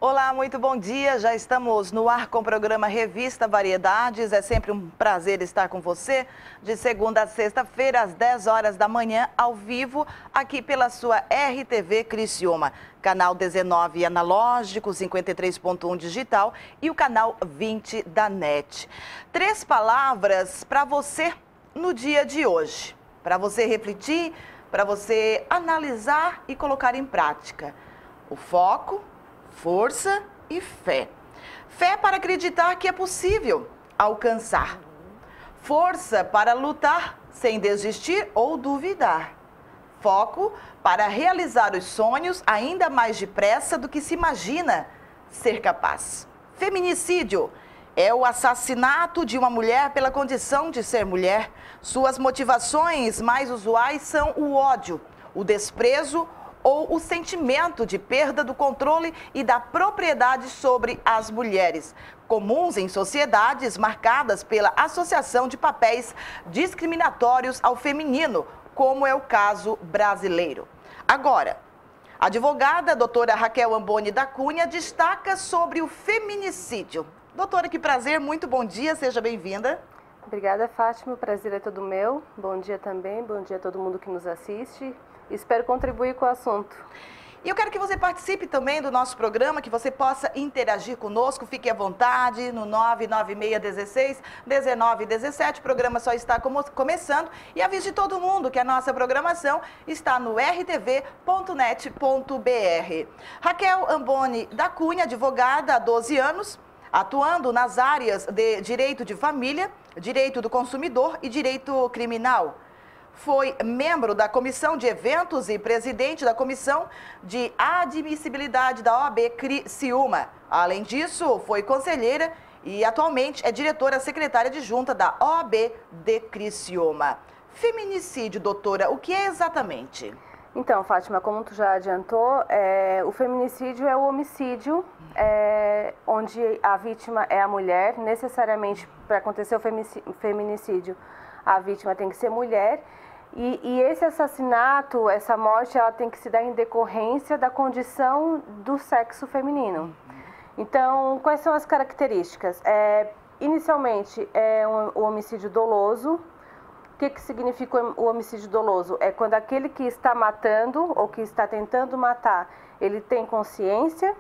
Olá, muito bom dia. Já estamos no ar com o programa Revista Variedades. É sempre um prazer estar com você de segunda a sexta-feira, às 10 horas da manhã, ao vivo, aqui pela sua RTV Criciúma. Canal 19 analógico, 53.1 digital e o canal 20 da NET. 3 palavras para você no dia de hoje, para você refletir, para você analisar e colocar em prática. O foco, força e fé. Fé para acreditar que é possível alcançar. Força para lutar sem desistir ou duvidar. Foco para realizar os sonhos ainda mais depressa do que se imagina ser capaz. Feminicídio é o assassinato de uma mulher pela condição de ser mulher. Suas motivações mais usuais são o ódio, o desprezo ou o sentimento de perda do controle e da propriedade sobre as mulheres, comuns em sociedades marcadas pela associação de papéis discriminatórios ao feminino, como é o caso brasileiro. Agora, a advogada doutora Raquel Amboni da Cunha destaca sobre o feminicídio. Doutora, que prazer, muito bom dia, seja bem-vinda. Obrigada, Fátima, o prazer é todo meu. Bom dia também, bom dia a todo mundo que nos assiste. Espero contribuir com o assunto. E eu quero que você participe também do nosso programa, que você possa interagir conosco, fique à vontade no 99616-1917. O programa só está começando e avise todo mundo que a nossa programação está no rtv.net.br. Raquel Amboni da Cunha, advogada há 12 anos, atuando nas áreas de direito de família, direito do consumidor e direito criminal. Foi membro da Comissão de Eventos e presidente da Comissão de Admissibilidade da OAB Criciúma. Além disso, foi conselheira e atualmente é diretora secretária adjunta da OAB de Criciúma. Feminicídio, doutora, o que é exatamente? Então, Fátima, como tu já adiantou, o feminicídio é o homicídio onde a vítima é a mulher. Necessariamente, para acontecer o feminicídio, a vítima tem que ser mulher. E esse assassinato, essa morte, ela tem que se dar em decorrência da condição do sexo feminino. Então, quais são as características? Inicialmente, o homicídio doloso. O que significa o homicídio doloso? É quando aquele que está matando ou que está tentando matar, ele tem consciência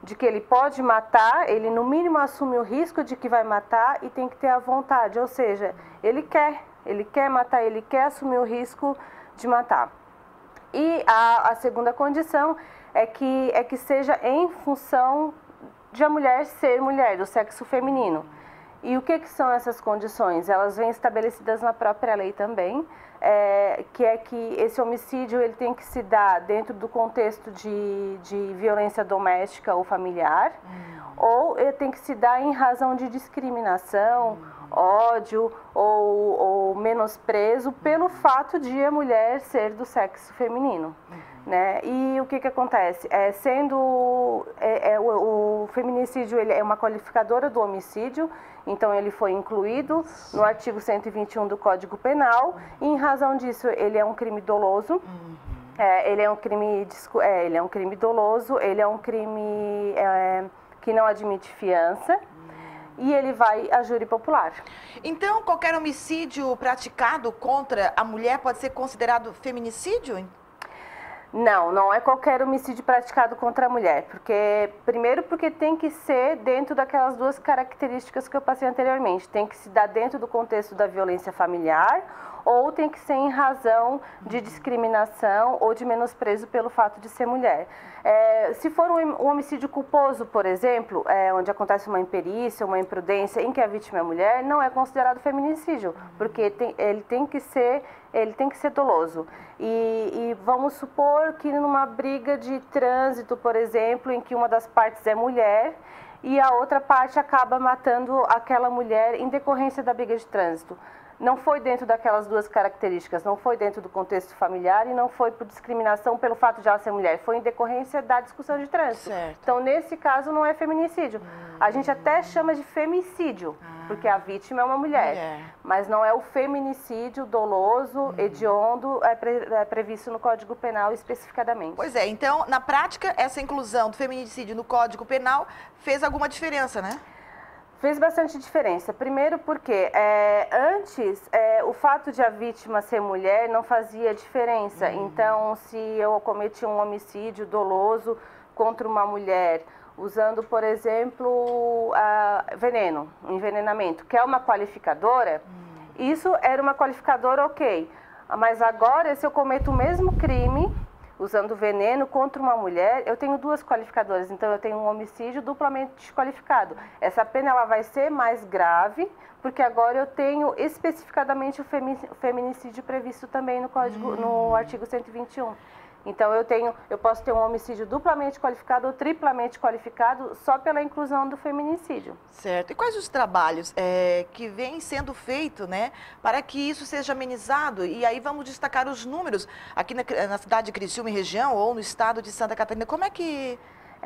de que ele pode matar, ele no mínimo assume o risco de que vai matar e tem que ter a vontade, ou seja, ele quer matar, ele quer assumir o risco de matar. E a segunda condição é que seja em função de a mulher ser mulher, do sexo feminino. E o que são essas condições? Elas vêm estabelecidas na própria lei também, que é que esse homicídio ele tem que se dar dentro do contexto de violência doméstica ou familiar, ou ele tem que se dar em razão de discriminação, ódio ou menosprezo pelo fato de a mulher ser do sexo feminino. Né? E o que acontece? O feminicídio ele é uma qualificadora do homicídio, então ele foi incluído no artigo 121 do Código Penal, e em razão disso ele é um crime doloso. Ele é um crime doloso, ele é um crime que não admite fiança. E ele vai a júri popular. Então, qualquer homicídio praticado contra a mulher pode ser considerado feminicídio? Não é qualquer homicídio praticado contra a mulher, primeiro porque tem que ser dentro daquelas duas características que eu passei anteriormente, tem que se dar dentro do contexto da violência familiar, ou tem que ser em razão de discriminação ou de menosprezo pelo fato de ser mulher. Se for um homicídio culposo, por exemplo, onde acontece uma imperícia, uma imprudência em que a vítima é mulher, não é considerado feminicídio, porque ele tem que ser doloso. E vamos supor que numa briga de trânsito, por exemplo, em que uma das partes é mulher e a outra parte acaba matando aquela mulher em decorrência da briga de trânsito. Não foi dentro daquelas duas características, não foi dentro do contexto familiar e não foi por discriminação pelo fato de ela ser mulher, foi em decorrência da discussão de trânsito. Certo. Então, nesse caso, não é feminicídio. A gente até chama de femicídio, porque a vítima é uma mulher. Mas não é o feminicídio doloso, hediondo, é previsto no Código Penal especificadamente. Pois é, então, na prática, essa inclusão do feminicídio no Código Penal fez alguma diferença, né? Fez bastante diferença. Primeiro porque antes o fato de a vítima ser mulher não fazia diferença. Então, se eu cometi um homicídio doloso contra uma mulher, usando, por exemplo, veneno, um envenenamento, que é uma qualificadora, isso era uma qualificadora ok. Mas agora, se eu cometo o mesmo crime, usando veneno contra uma mulher, eu tenho duas qualificadoras, então eu tenho um homicídio duplamente desqualificado. Essa pena ela vai ser mais grave, porque agora eu tenho especificadamente o feminicídio previsto também no Código, no artigo 121. Então eu posso ter um homicídio duplamente qualificado ou triplamente qualificado só pela inclusão do feminicídio. Certo. E quais os trabalhos que vêm sendo feitos, né, para que isso seja amenizado? E aí vamos destacar os números aqui na cidade de Criciúma e região ou no estado de Santa Catarina. Como é que...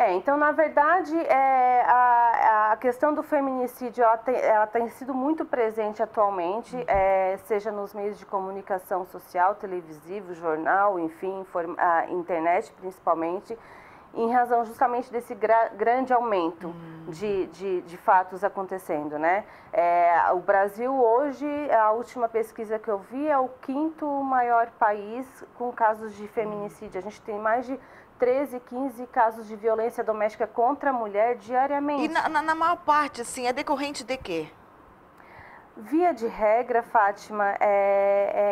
Então, na verdade, a questão do feminicídio ela tem sido muito presente atualmente, seja nos meios de comunicação social, televisivo, jornal, enfim, a internet principalmente, em razão justamente desse grande aumento de fatos acontecendo, né? O Brasil hoje, a última pesquisa que eu vi, é o 5º maior país com casos de feminicídio. A gente tem mais de 13, 15 casos de violência doméstica contra a mulher diariamente. E na maior parte, assim, é decorrente de quê? Via de regra, Fátima,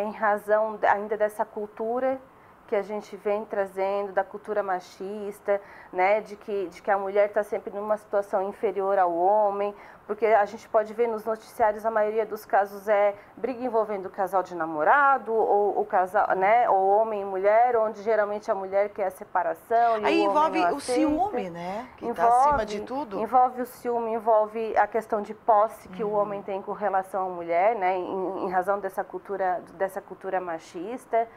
em razão ainda dessa cultura que a gente vem trazendo, da cultura machista, né, de que a mulher está sempre numa situação inferior ao homem, porque a gente pode ver nos noticiários, a maioria dos casos briga envolvendo o casal de namorado, ou o casal, né, ou homem e mulher, onde geralmente a mulher quer a separação. Aí e envolve o ciúme, né, que está acima de tudo. Envolve o ciúme, envolve a questão de posse que o homem tem com relação à mulher, né, em razão dessa cultura machista.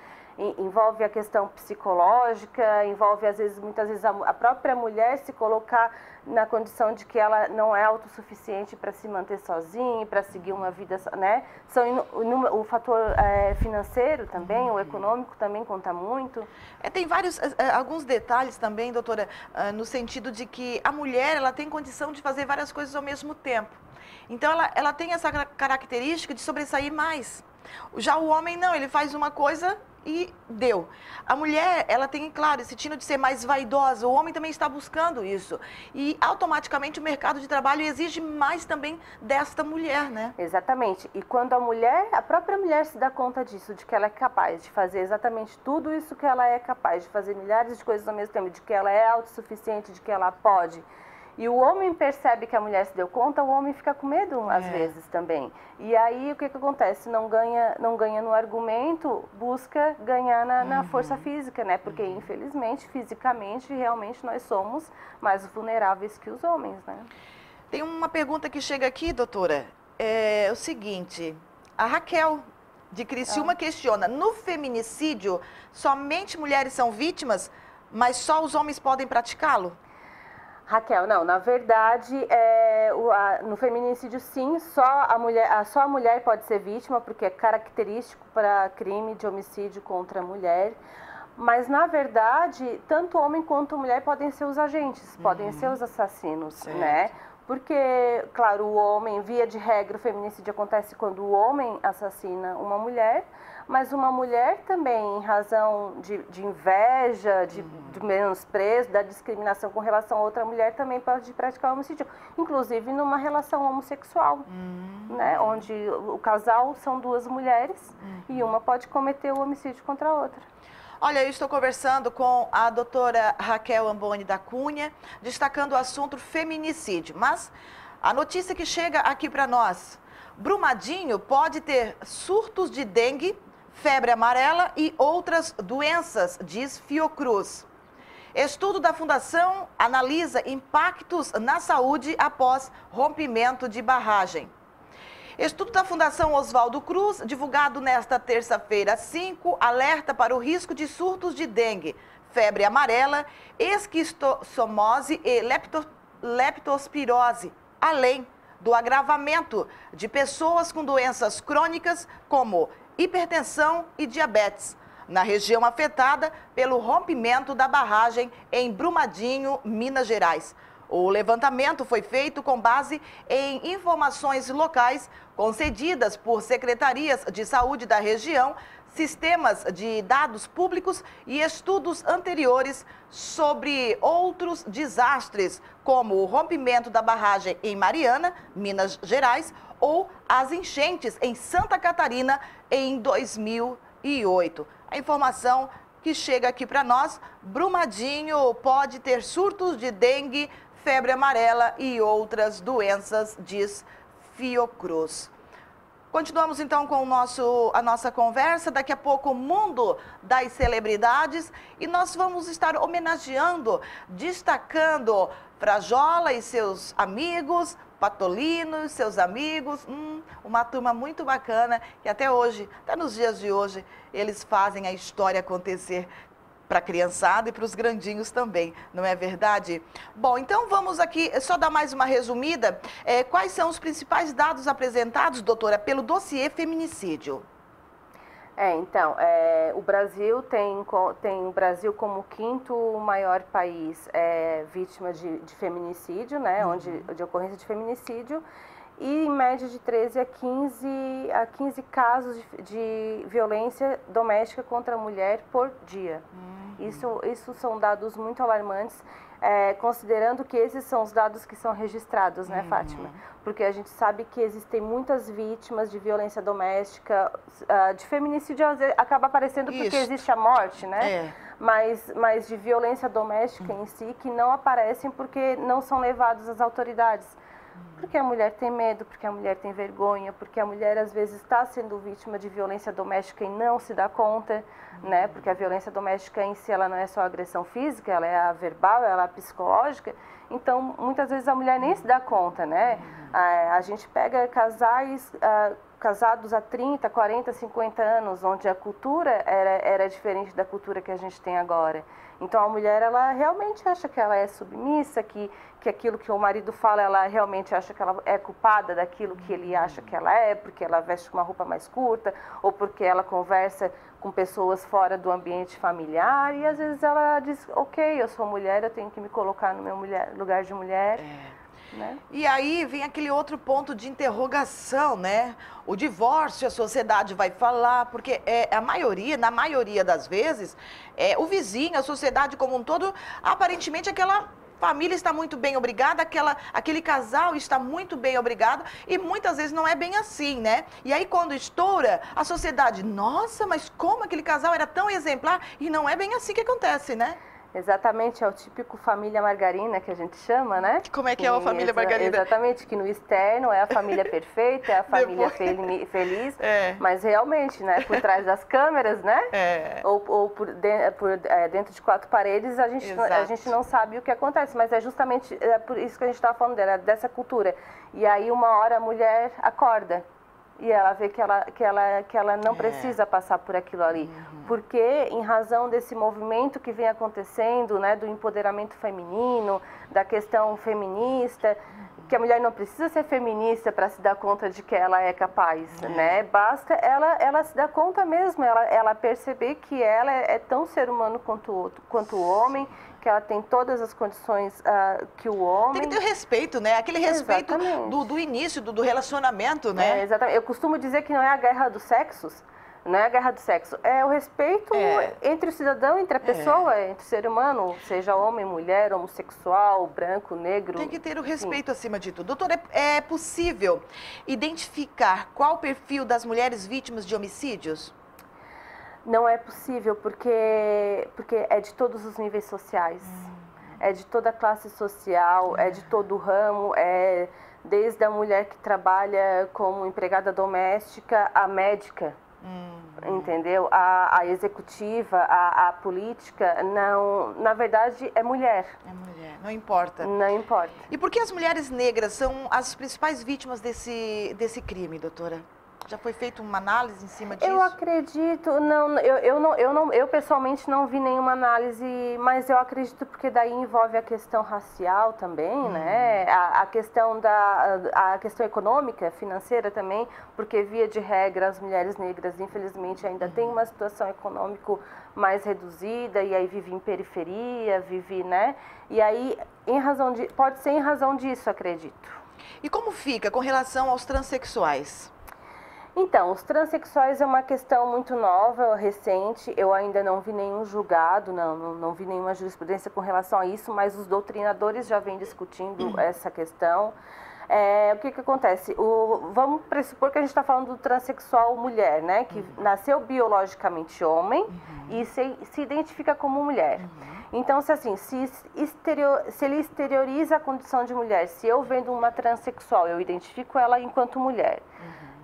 Envolve a questão psicológica, envolve muitas vezes a própria mulher se colocar na condição de que ela não é autossuficiente para se manter sozinha, para seguir uma vida, né? O fator financeiro também, o econômico também conta muito. Tem alguns detalhes também, doutora, no sentido de que a mulher ela tem condição de fazer várias coisas ao mesmo tempo. Então ela tem essa característica de sobressair mais. Já o homem não, ele faz uma coisa e deu. A mulher, ela tem, claro, esse tino de ser mais vaidosa. O homem também está buscando isso. E automaticamente o mercado de trabalho exige mais também desta mulher, né? Exatamente. E quando a própria mulher se dá conta disso, de que ela é capaz de fazer exatamente tudo isso que ela é capaz, de fazer milhares de coisas ao mesmo tempo, de que ela é autossuficiente, de que ela pode. E o homem percebe que a mulher se deu conta, o homem fica com medo às vezes também. E aí o que acontece? Não ganha no argumento, busca ganhar na força física, né? Porque infelizmente, fisicamente, realmente nós somos mais vulneráveis que os homens, né? Tem uma pergunta que chega aqui, doutora. É o seguinte, a Raquel de Criciúma questiona, no feminicídio, somente mulheres são vítimas, mas só os homens podem praticá-lo? Raquel, não, na verdade, no feminicídio sim, só a mulher pode ser vítima, porque é característico para crime de homicídio contra a mulher, mas na verdade, tanto homem quanto mulher podem ser os agentes, podem ser os assassinos, certo, né? Porque, claro, o homem, via de regra, o feminicídio acontece quando o homem assassina uma mulher, mas uma mulher também, em razão de inveja, de menosprezo, da discriminação com relação a outra mulher, também pode praticar homicídio. Inclusive numa relação homossexual, né? Onde o casal são duas mulheres e uma pode cometer o homicídio contra a outra. Olha, eu estou conversando com a doutora Raquel Amboni da Cunha, destacando o assunto feminicídio. Mas a notícia que chega aqui para nós, Brumadinho pode ter surtos de dengue, febre amarela e outras doenças, diz Fiocruz. Estudo da Fundação analisa impactos na saúde após rompimento de barragem. Estudo da Fundação Oswaldo Cruz, divulgado nesta terça-feira 5, alerta para o risco de surtos de dengue, febre amarela, esquistossomose e leptospirose além do agravamento de pessoas com doenças crônicas como hipertensão e diabetes, na região afetada pelo rompimento da barragem em Brumadinho, Minas Gerais. O levantamento foi feito com base em informações locais concedidas por secretarias de saúde da região, sistemas de dados públicos e estudos anteriores sobre outros desastres, como o rompimento da barragem em Mariana, Minas Gerais, ou as enchentes em Santa Catarina em 2008. A informação que chega aqui para nós: Brumadinho pode ter surtos de dengue, febre amarela e outras doenças, diz Fiocruz. Continuamos então com a nossa conversa. Daqui a pouco, o mundo das celebridades, e nós vamos estar homenageando, destacando Frajola e seus amigos, Patolino e seus amigos, uma turma muito bacana que até hoje, até nos dias de hoje, eles fazem a história acontecer para a criançada e para os grandinhos também, não é verdade? Bom, então vamos aqui só dar mais uma resumida. Quais são os principais dados apresentados, doutora, pelo dossiê feminicídio? O Brasil tem o Brasil como o quinto maior país vítima de feminicídio, né, de ocorrência de feminicídio, e em média de 13 a 15 casos de violência doméstica contra a mulher por dia. Isso são dados muito alarmantes, considerando que esses são os dados que são registrados, né, Fátima? Porque a gente sabe que existem muitas vítimas de violência doméstica, de feminicídio acaba aparecendo porque existe a morte, né? Mas de violência doméstica em si, que não aparecem porque não são levados às autoridades. Porque a mulher tem medo, porque a mulher tem vergonha, porque a mulher às vezes está sendo vítima de violência doméstica e não se dá conta, né? Porque a violência doméstica em si, ela não é só agressão física, ela é a verbal, ela é a psicológica. Então, muitas vezes a mulher nem se dá conta, né? A gente pega casais casados há 30, 40, 50 anos, onde a cultura era diferente da cultura que a gente tem agora. Então, a mulher, ela realmente acha que ela é submissa, que aquilo que o marido fala, ela realmente acha que ela é culpada daquilo que ele acha que ela é, porque ela veste uma roupa mais curta, ou porque ela conversa com pessoas fora do ambiente familiar, e às vezes ela diz, ok, eu sou mulher, eu tenho que me colocar no meu lugar de mulher. Né? E aí vem aquele outro ponto de interrogação, né? O divórcio, a sociedade vai falar, porque na maioria das vezes, o vizinho, a sociedade como um todo, aparentemente aquela família está muito bem obrigada, aquele casal está muito bem obrigado, e muitas vezes não é bem assim, né? E aí quando estoura, a sociedade, nossa, mas como aquele casal era tão exemplar, e não é bem assim que acontece, né? Exatamente, é o típico família margarina que a gente chama, né? Como é que é a família margarina? Exatamente, que no externo é a família perfeita, é a família feliz, mas realmente, né, por trás das câmeras, né? Ou dentro de quatro paredes, a gente não sabe o que acontece, mas é justamente por isso que a gente estava falando dessa cultura. E aí uma hora a mulher acorda e ela vê que ela não precisa passar por aquilo ali. Porque, em razão desse movimento que vem acontecendo, né, do empoderamento feminino, da questão feminista, que a mulher não precisa ser feminista para se dar conta de que ela é capaz, né? Basta ela se dar conta mesmo, ela perceber que ela é tão ser humano quanto o homem, que ela tem todas as condições que o homem... Tem que ter respeito, né? Aquele respeito do início, do relacionamento, né? Exatamente. Eu costumo dizer que não é a guerra dos sexos, não é a guerra do sexo, é o respeito entre o cidadão, entre a pessoa, entre o ser humano, seja homem, mulher, homossexual, branco, negro. Tem que ter o respeito acima de tudo. Doutora, é possível identificar qual o perfil das mulheres vítimas de homicídios? Não é possível, porque é de todos os níveis sociais, é de toda a classe social, é de todo o ramo, desde a mulher que trabalha como empregada doméstica, a médica, entendeu? A executiva, a política, não, na verdade é mulher. É mulher, não importa. Não importa. E por que as mulheres negras são as principais vítimas desse crime, doutora? Já foi feita uma análise em cima disso? Eu acredito, eu pessoalmente não vi nenhuma análise, mas eu acredito porque daí envolve a questão racial também, né? A questão a questão econômica, financeira também, porque via de regra as mulheres negras infelizmente ainda têm uma situação econômica mais reduzida e aí vive em periferia, né? E aí pode ser em razão disso, acredito. E como fica com relação aos transexuais? Então, os transexuais é uma questão muito nova, recente. Eu ainda não vi nenhum julgado, não vi nenhuma jurisprudência com relação a isso, mas os doutrinadores já vêm discutindo essa questão. O que acontece? Vamos pressupor que a gente está falando do transexual mulher, né? Que nasceu biologicamente homem e se identifica como mulher. Então, se ele exterioriza a condição de mulher, se eu vendo uma transexual, eu identifico ela enquanto mulher.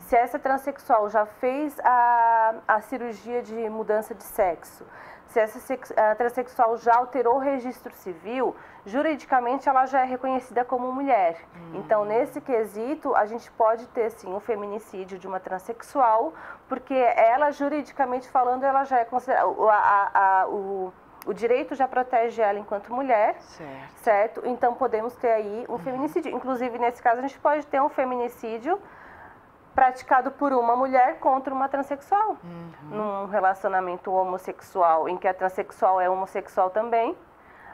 Se essa transexual já fez a cirurgia de mudança de sexo, se a transexual já alterou o registro civil, juridicamente ela já é reconhecida como mulher. Então, nesse quesito, a gente pode ter, sim, um feminicídio de uma transexual, porque ela, juridicamente falando, ela já é considerada... O direito já protege ela enquanto mulher, certo? Então, podemos ter aí um feminicídio. Inclusive, nesse caso, a gente pode ter um feminicídio praticado por uma mulher contra uma transexual. Num relacionamento homossexual, em que a transexual é homossexual também,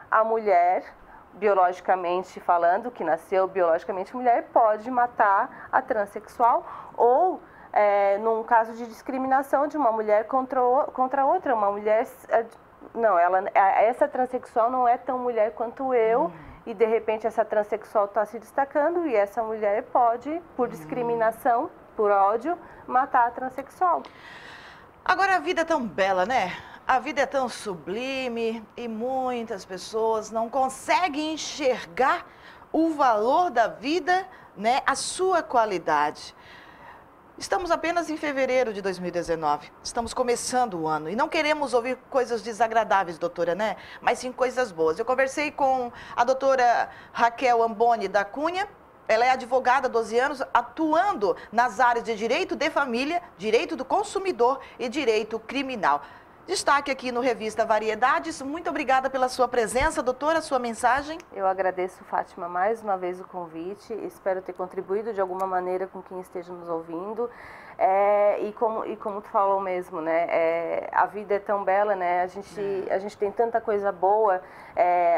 a mulher, biologicamente falando, que nasceu biologicamente mulher, pode matar a transexual ou... num caso de discriminação de uma mulher contra outra, uma mulher... Não, essa transexual não é tão mulher quanto eu, e de repente essa transexual está se destacando e essa mulher pode, por discriminação, por ódio, matar a transexual. Agora a vida é tão bela, né? A vida é tão sublime e muitas pessoas não conseguem enxergar o valor da vida, né? A sua qualidade. Estamos apenas em fevereiro de 2019, estamos começando o ano e não queremos ouvir coisas desagradáveis, doutora, né? Mas sim coisas boas. Eu conversei com a doutora Raquel Amboni da Cunha, ela é advogada há 12 anos, atuando nas áreas de direito de família, direito do consumidor e direito criminal. Destaque aqui no Revista Variedades. Muito obrigada pela sua presença, doutora, sua mensagem. Eu agradeço, Fátima, mais uma vez o convite. Espero ter contribuído de alguma maneira com quem esteja nos ouvindo. E como tu falou mesmo, né? A vida é tão bela, né? A gente tem tanta coisa boa.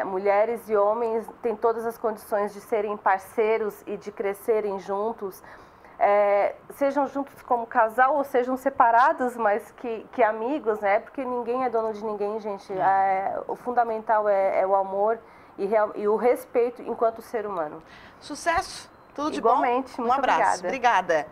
Mulheres e homens têm todas as condições de serem parceiros e de crescerem juntos. Sejam juntos como casal ou sejam separados, mas que amigos, né? Porque ninguém é dono de ninguém, gente. O fundamental é o amor e o respeito enquanto ser humano. Sucesso, tudo de Igualmente, bom. Muito abraço. Obrigada. Obrigada.